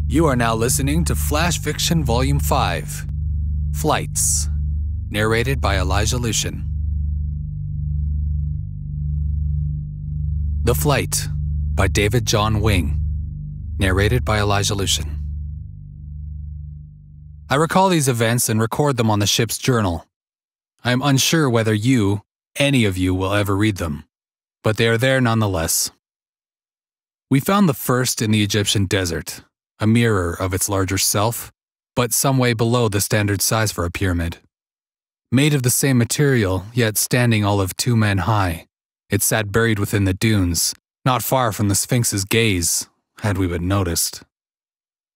You are now listening to Flash Fiction Volume 5, Flights, narrated by Elijah Lucian. The Flight by David John Wing, narrated by Elijah Lucian. I recall these events and record them on the ship's journal. I am unsure whether any of you, will ever read them, but they are there nonetheless. We found the first in the Egyptian desert, a mirror of its larger self, but some way below the standard size for a pyramid. Made of the same material, yet standing all of 2 men high, it sat buried within the dunes, not far from the Sphinx's gaze, had we but noticed.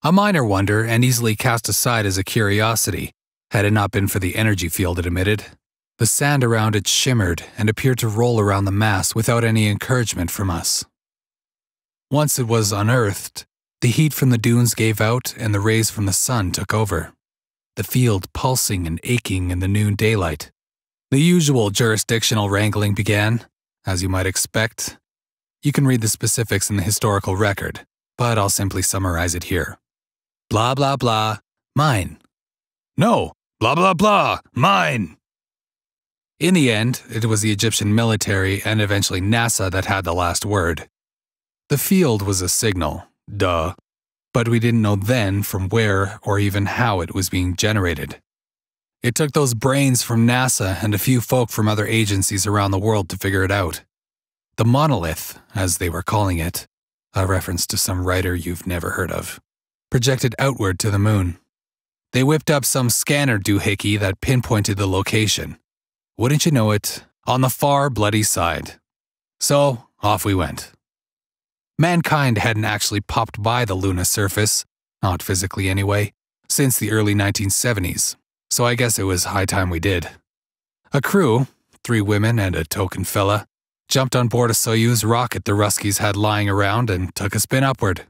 A minor wonder and easily cast aside as a curiosity, had it not been for the energy field it emitted. The sand around it shimmered and appeared to roll around the mass without any encouragement from us. Once it was unearthed, the heat from the dunes gave out and the rays from the sun took over, the field pulsing and aching in the noon daylight. The usual jurisdictional wrangling began, as you might expect. You can read the specifics in the historical record, but I'll simply summarize it here. Blah blah blah, mine. No, blah blah blah, mine. In the end, it was the Egyptian military and eventually NASA that had the last word. The field was a signal. Duh. But we didn't know then from where or even how it was being generated. It took those brains from NASA and a few folk from other agencies around the world to figure it out. The monolith, as they were calling it, a reference to some writer you've never heard of, projected outward to the moon. They whipped up some scanner doohickey that pinpointed the location. Wouldn't you know it, on the far bloody side. So, off we went. Mankind hadn't actually popped by the lunar surface, not physically anyway, since the early 1970s, so I guess it was high time we did. A crew, 3 women and a token fella, jumped on board a Soyuz rocket the Ruskies had lying around and took a spin upward.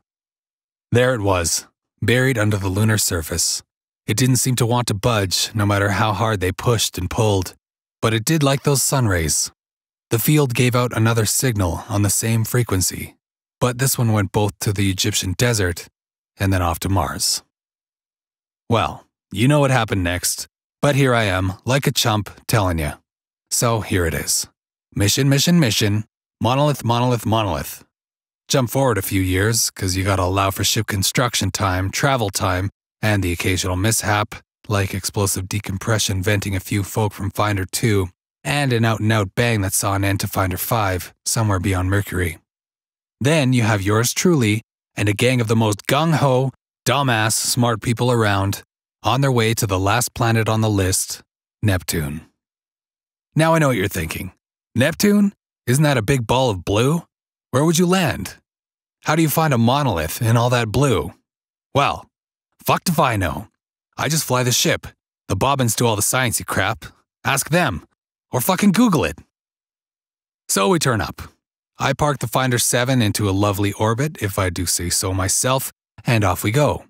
There it was, buried under the lunar surface. It didn't seem to want to budge, no matter how hard they pushed and pulled, but it did like those sun rays. The field gave out another signal on the same frequency, but this one went both to the Egyptian desert and then off to Mars. Well, you know what happened next, but here I am, like a chump, telling you. So here it is. Mission, mission, mission. Monolith, monolith, monolith. Jump forward a few years, because you gotta allow for ship construction time, travel time, and the occasional mishap, like explosive decompression venting a few folk from Finder 2, and an out-and-out bang that saw an end to Finder 5, somewhere beyond Mercury. Then you have yours truly, and a gang of the most gung-ho, dumbass, smart people around, on their way to the last planet on the list, Neptune. Now I know what you're thinking. Neptune? Isn't that a big ball of blue? Where would you land? How do you find a monolith in all that blue? Well, fucked if I know. I just fly the ship. The bobbins do all the sciencey crap. Ask them. Or fucking Google it. So we turn up. I park the Finder 7 into a lovely orbit, if I do say so myself, and off we go.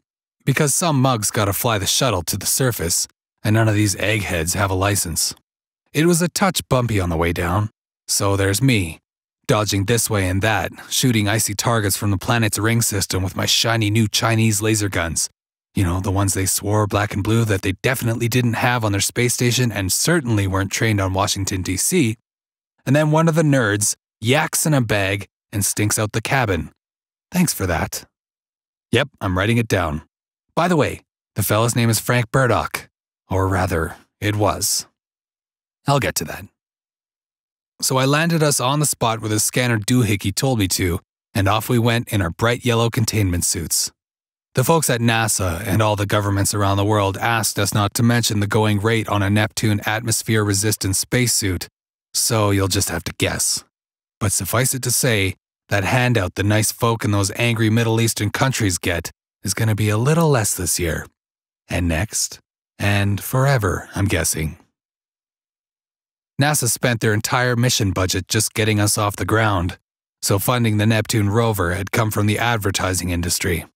Because some mug's gotta fly the shuttle to the surface, and none of these eggheads have a license. It was a touch bumpy on the way down, so there's me, dodging this way and that, shooting icy targets from the planet's ring system with my shiny new Chinese laser guns. You know, the ones they swore black and blue that they definitely didn't have on their space station and certainly weren't trained on Washington, D.C. And then one of the nerds yaks in a bag and stinks out the cabin. Thanks for that. Yep, I'm writing it down. By the way, the fella's name is Frank Burdock. Or rather, it was. I'll get to that. So I landed us on the spot where the scanner doohickey told me to, and off we went in our bright yellow containment suits. The folks at NASA and all the governments around the world asked us not to mention the going rate on a Neptune atmosphere-resistant spacesuit, so you'll just have to guess. But suffice it to say, that handout the nice folk in those angry Middle Eastern countries get is going to be a little less this year. And next. And forever, I'm guessing. NASA spent their entire mission budget just getting us off the ground, so funding the Neptune rover had come from the advertising industry.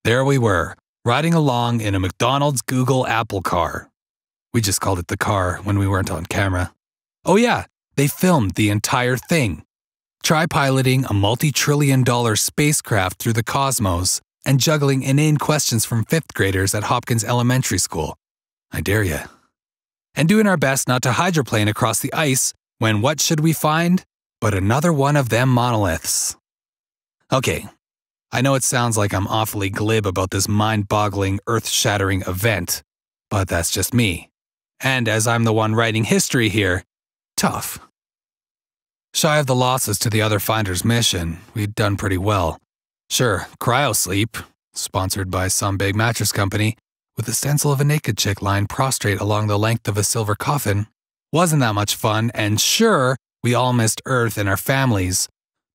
There we were, riding along in a McDonald's Google Apple car. We just called it the car when we weren't on camera. Oh yeah, they filmed the entire thing. Try piloting a multi-trillion-dollar spacecraft through the cosmos and juggling inane questions from 5th graders at Hopkins Elementary School. I dare ya. And doing our best not to hydroplane across the ice when what should we find but another one of them monoliths. Okay, I know it sounds like I'm awfully glib about this mind-boggling, earth-shattering event, but that's just me. And as I'm the one writing history here, tough. Shy of the losses to the other finders' mission, we'd done pretty well. Sure, cryosleep, sponsored by some big mattress company, with the stencil of a naked chick lying prostrate along the length of a silver coffin, wasn't that much fun, and sure, we all missed Earth and our families,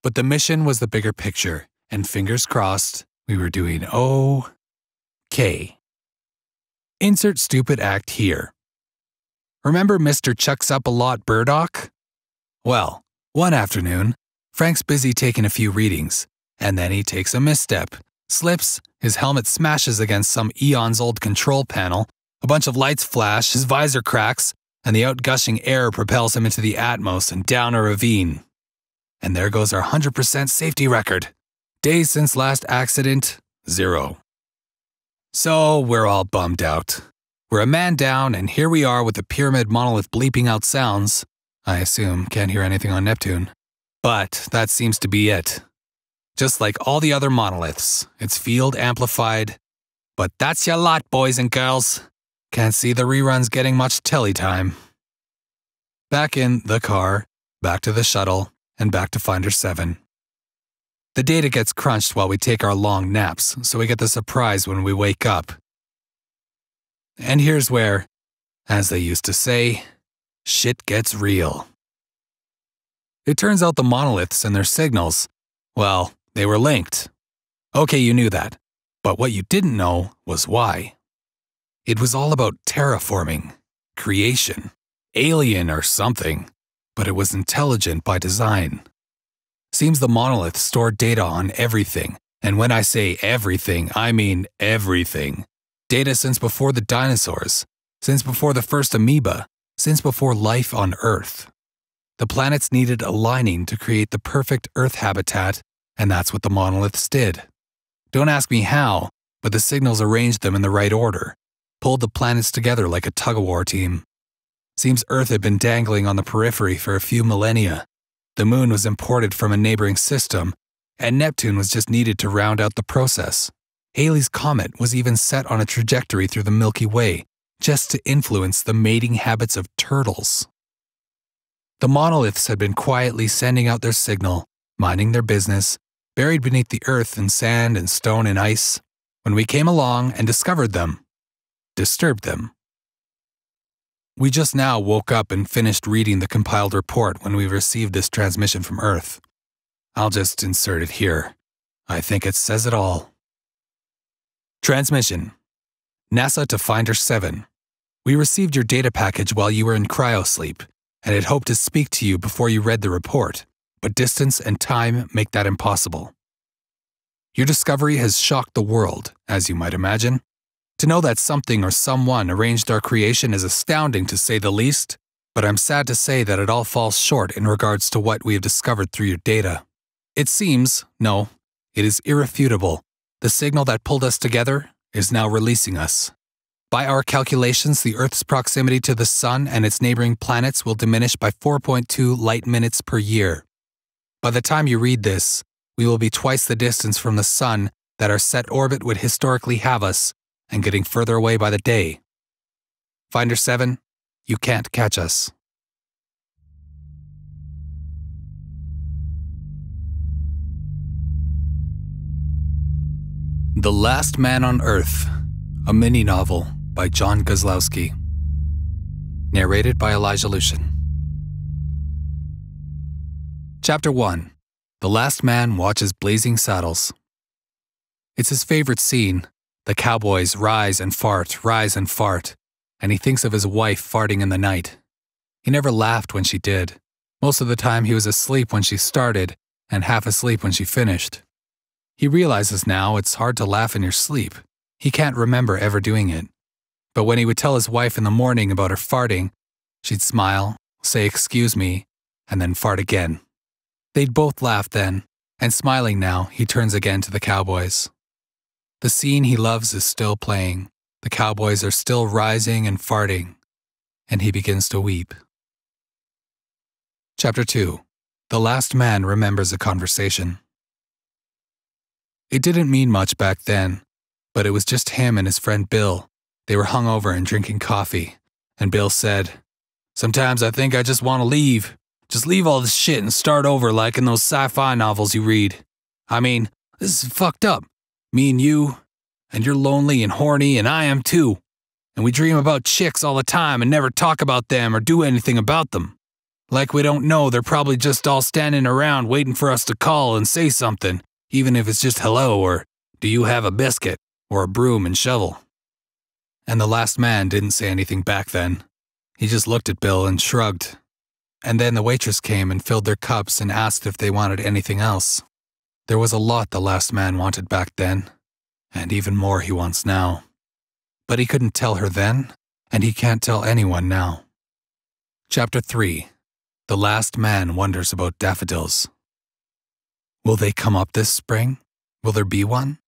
but the mission was the bigger picture, and fingers crossed, we were doing okay. Insert stupid act here. Remember Mr. Chucks-Up-A-Lot Burdock? Well, one afternoon, Frank's busy taking a few readings, and then he takes a misstep, slips, his helmet smashes against some eons-old control panel, a bunch of lights flash, his visor cracks, and the outgushing air propels him into the Atmos and down a ravine. And there goes our 100% safety record. Days since last accident, 0. So we're all bummed out. We're a man down, and here we are with the pyramid monolith bleeping out sounds. I assume can't hear anything on Neptune. But that seems to be it. Just like all the other monoliths, it's field amplified. But that's your lot, boys and girls. Can't see the reruns getting much telly time. Back in the car, back to the shuttle, and back to Finder 7. The data gets crunched while we take our long naps, so we get the surprise when we wake up. And here's where, as they used to say, shit gets real. It turns out the monoliths and their signals, well, they were linked. Okay, you knew that, but what you didn't know was why. It was all about terraforming, creation, alien or something, but it was intelligent by design. Seems the monolith stored data on everything, and when I say everything, I mean everything. Data since before the dinosaurs, since before the first amoeba, since before life on Earth. The planets needed aligning to create the perfect Earth habitat, and that's what the monoliths did. Don't ask me how, but the signals arranged them in the right order, pulled the planets together like a tug-of-war team. Seems Earth had been dangling on the periphery for a few millennia. The moon was imported from a neighboring system, and Neptune was just needed to round out the process. Halley's Comet was even set on a trajectory through the Milky Way, just to influence the mating habits of turtles. The monoliths had been quietly sending out their signal, minding their business, buried beneath the earth in sand and stone and ice, when we came along and discovered them, disturbed them. We just now woke up and finished reading the compiled report when we received this transmission from Earth. I'll just insert it here. I think it says it all. Transmission. NASA to Finder 7. We received your data package while you were in cryosleep, and had hoped to speak to you before you read the report, but distance and time make that impossible. Your discovery has shocked the world, as you might imagine. To know that something or someone arranged our creation is astounding to say the least, but I'm sad to say that it all falls short in regards to what we have discovered through your data. It seems, no, it is irrefutable, the signal that pulled us together is now releasing us. By our calculations, the Earth's proximity to the Sun and its neighboring planets will diminish by 4.2 light minutes per year. By the time you read this, we will be twice the distance from the Sun that our set orbit would historically have us, and getting further away by the day. Finder 7, you can't catch us. The Last Man on Earth, a mini-novel by John Guzlowski. Narrated by Elijah Lucian. Chapter 1. The Last Man Watches Blazing Saddles. It's his favorite scene. The cowboys rise and fart, and he thinks of his wife farting in the night. He never laughed when she did. Most of the time he was asleep when she started, and half asleep when she finished. He realizes now it's hard to laugh in your sleep. He can't remember ever doing it. But when he would tell his wife in the morning about her farting, she'd smile, say excuse me, and then fart again. They'd both laugh then, and smiling now, he turns again to the cowboys. The scene he loves is still playing. The cowboys are still rising and farting, and he begins to weep. Chapter 2. The last man remembers a conversation. It didn't mean much back then, but it was just him and his friend Bill. They were hungover and drinking coffee, and Bill said, "Sometimes I think I just want to leave. Just leave all this shit and start over like in those sci-fi novels you read. I mean, this is fucked up. Me and you, and you're lonely and horny, and I am too. And we dream about chicks all the time and never talk about them or do anything about them. Like we don't know they're probably just all standing around waiting for us to call and say something, even if it's just hello or do you have a biscuit or a broom and shovel." And the last man didn't say anything back then. He just looked at Bill and shrugged. And then the waitress came and filled their cups and asked if they wanted anything else. There was a lot the last man wanted back then, and even more he wants now. But he couldn't tell her then, and he can't tell anyone now. Chapter 3. The last man wonders about daffodils. Will they come up this spring? Will there be one?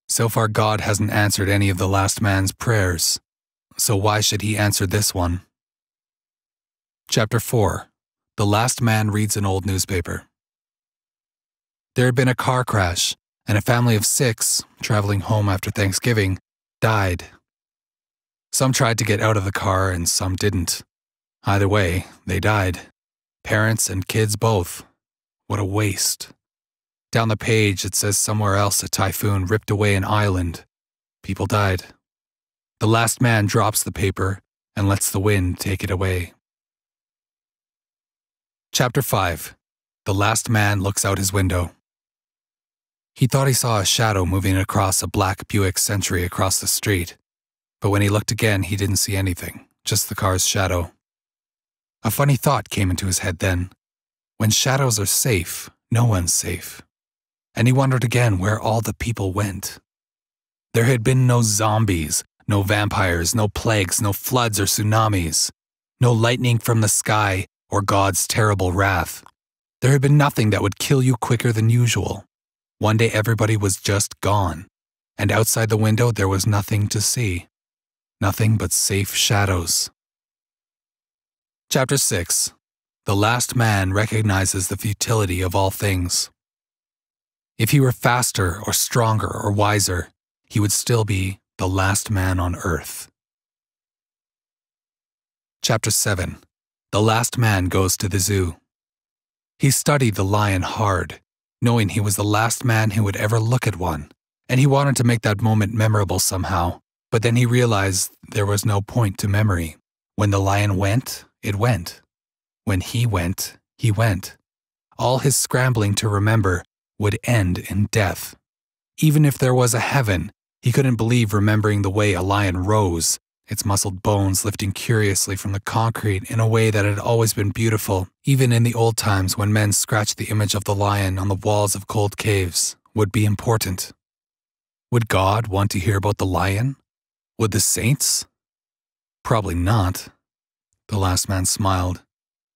So far God hasn't answered any of the last man's prayers, so why should he answer this one? Chapter 4. The last man reads an old newspaper. There had been a car crash, and a family of 6, traveling home after Thanksgiving, died. Some tried to get out of the car and some didn't. Either way, they died. Parents and kids both. What a waste. Down the page it says somewhere else a typhoon ripped away an island. People died. The last man drops the paper and lets the wind take it away. Chapter 5. The last man looks out his window. He thought he saw a shadow moving across a black Buick Century across the street, but when he looked again he didn't see anything, just the car's shadow. A funny thought came into his head then. When shadows are safe, no one's safe. And he wondered again where all the people went. There had been no zombies, no vampires, no plagues, no floods or tsunamis, no lightning from the sky or God's terrible wrath. There had been nothing that would kill you quicker than usual. One day everybody was just gone, and outside the window there was nothing to see. Nothing but safe shadows. Chapter 6. The last man recognizes the futility of all things. If he were faster or stronger or wiser, he would still be the last man on earth. Chapter 7. The last man goes to the zoo. He studied the lion hard, knowing he was the last man who would ever look at one, and he wanted to make that moment memorable somehow, but then he realized there was no point to memory. When the lion went, it went. When he went, he went. All his scrambling to remember would end in death. Even if there was a heaven, he couldn't believe remembering the way a lion rose, its muscled bones lifting curiously from the concrete in a way that had always been beautiful, even in the old times when men scratched the image of the lion on the walls of cold caves, would be important. Would God want to hear about the lion? Would the saints? Probably not. The last man smiled.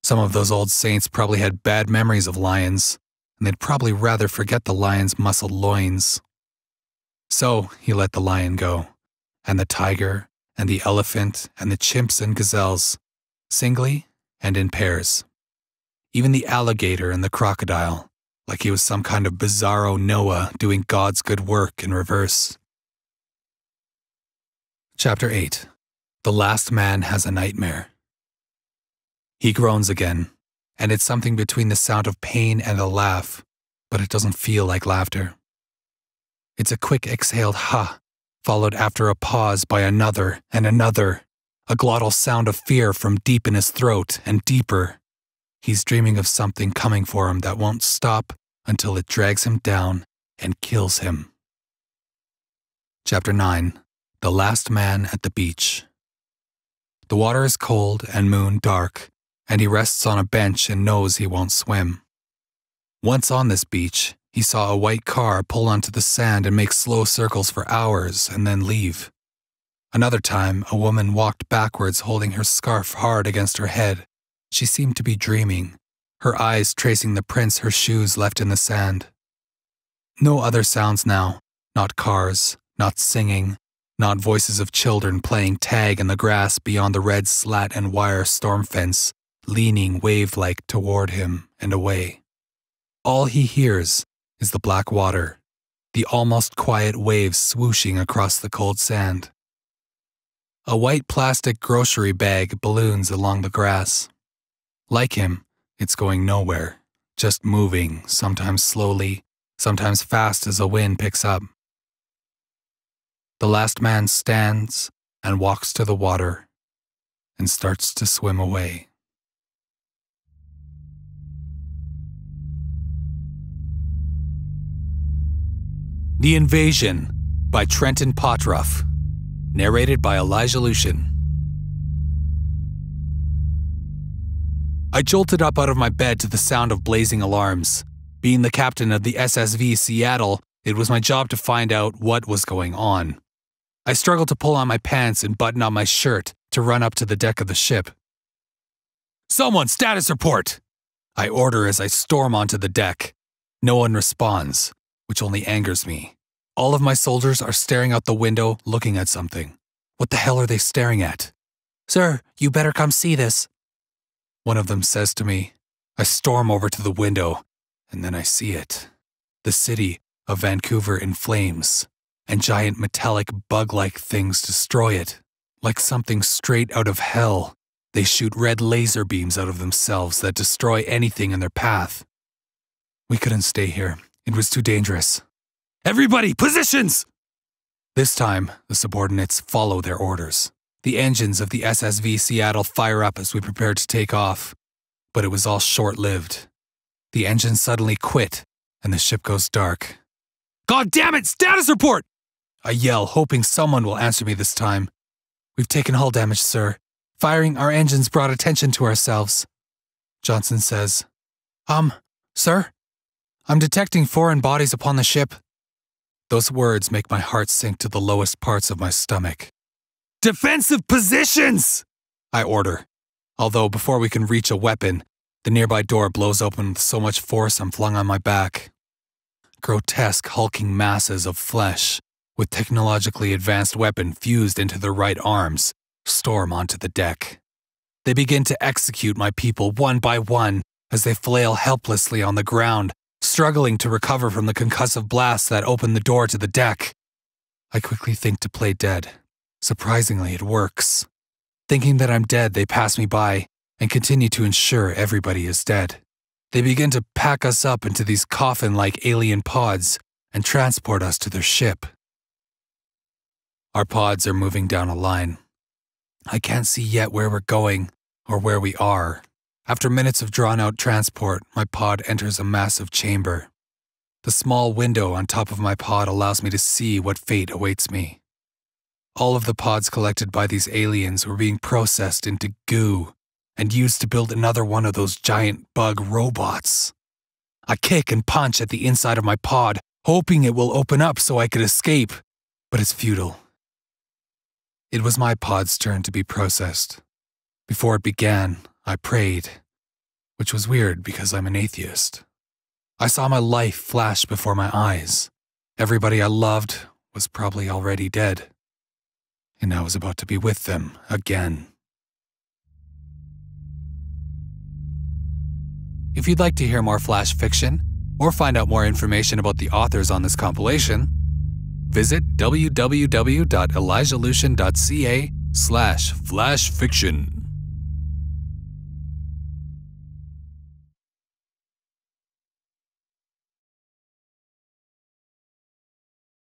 Some of those old saints probably had bad memories of lions, and they'd probably rather forget the lion's muscled loins. So he let the lion go, and the tiger, and the elephant, and the chimps and gazelles, singly and in pairs. Even the alligator and the crocodile, like he was some kind of bizarro Noah doing God's good work in reverse. Chapter 8. The last man has a nightmare. He groans again, and it's something between the sound of pain and a laugh, but it doesn't feel like laughter. It's a quick exhaled ha, followed after a pause by another and another, a glottal sound of fear from deep in his throat and deeper. He's dreaming of something coming for him that won't stop until it drags him down and kills him. Chapter 9. The last man at the beach. The water is cold and moon dark, and he rests on a bench and knows he won't swim. Once on this beach, he saw a white car pull onto the sand and make slow circles for hours and then leave. Another time, a woman walked backwards holding her scarf hard against her head. She seemed to be dreaming, her eyes tracing the prints her shoes left in the sand. No other sounds now, not cars, Not singing, not voices of children playing tag in the grass beyond the red slat and wire storm fence, leaning wave-like toward him and away. All he hears is the black water, the almost quiet waves swooshing across the cold sand. A white plastic grocery bag balloons along the grass. Like him, it's going nowhere, just moving, sometimes slowly, sometimes fast as the wind picks up. The last man stands and walks to the water and starts to swim away. The Invasion by Trenton Potroff, narrated by Elijah Lucian. I jolted up out of my bed to the sound of blazing alarms. Being the captain of the SSV Seattle, it was my job to find out what was going on. I struggled to pull on my pants and button on my shirt to run up to the deck of the ship. "Someone, status report!" I order as I storm onto the deck. No one responds, which only angers me. All of my soldiers are staring out the window, looking at something. What the hell are they staring at? "Sir, you better come see this," one of them says to me. I storm over to the window, and then I see it. The city of Vancouver in flames, and giant metallic bug-like things destroy it. Like something straight out of hell, they shoot red laser beams out of themselves that destroy anything in their path. We couldn't stay here. It was too dangerous. "Everybody, positions!" This time, the subordinates follow their orders. The engines of the SSV Seattle fire up as we prepare to take off, but it was all short-lived. The engine suddenly quit, and the ship goes dark. "God damn it, status report!" I yell, hoping someone will answer me this time. "We've taken hull damage, sir. Firing our engines brought attention to ourselves." Johnson says, Sir? I'm detecting foreign bodies upon the ship." Those words make my heart sink to the lowest parts of my stomach. "Defensive positions!" I order, although before we can reach a weapon, the nearby door blows open with so much force I'm flung on my back. Grotesque, hulking masses of flesh, with technologically advanced weapon fused into their right arms, storm onto the deck. They begin to execute my people one by one as they flail helplessly on the ground, struggling to recover from the concussive blast that opened the door to the deck. I quickly think to play dead. Surprisingly, it works. Thinking that I'm dead, they pass me by and continue to ensure everybody is dead. They begin to pack us up into these coffin-like alien pods and transport us to their ship. Our pods are moving down a line. I can't see yet where we're going or where we are. After minutes of drawn-out transport, my pod enters a massive chamber. The small window on top of my pod allows me to see what fate awaits me. All of the pods collected by these aliens were being processed into goo and used to build another one of those giant bug robots. I kick and punch at the inside of my pod, hoping it will open up so I could escape, but it's futile. It was my pod's turn to be processed. Before it began, I prayed, which was weird because I'm an atheist. I saw my life flash before my eyes. Everybody I loved was probably already dead, and I was about to be with them again. If you'd like to hear more flash fiction, or find out more information about the authors on this compilation, visit www.elijahlucian.ca/flashfiction.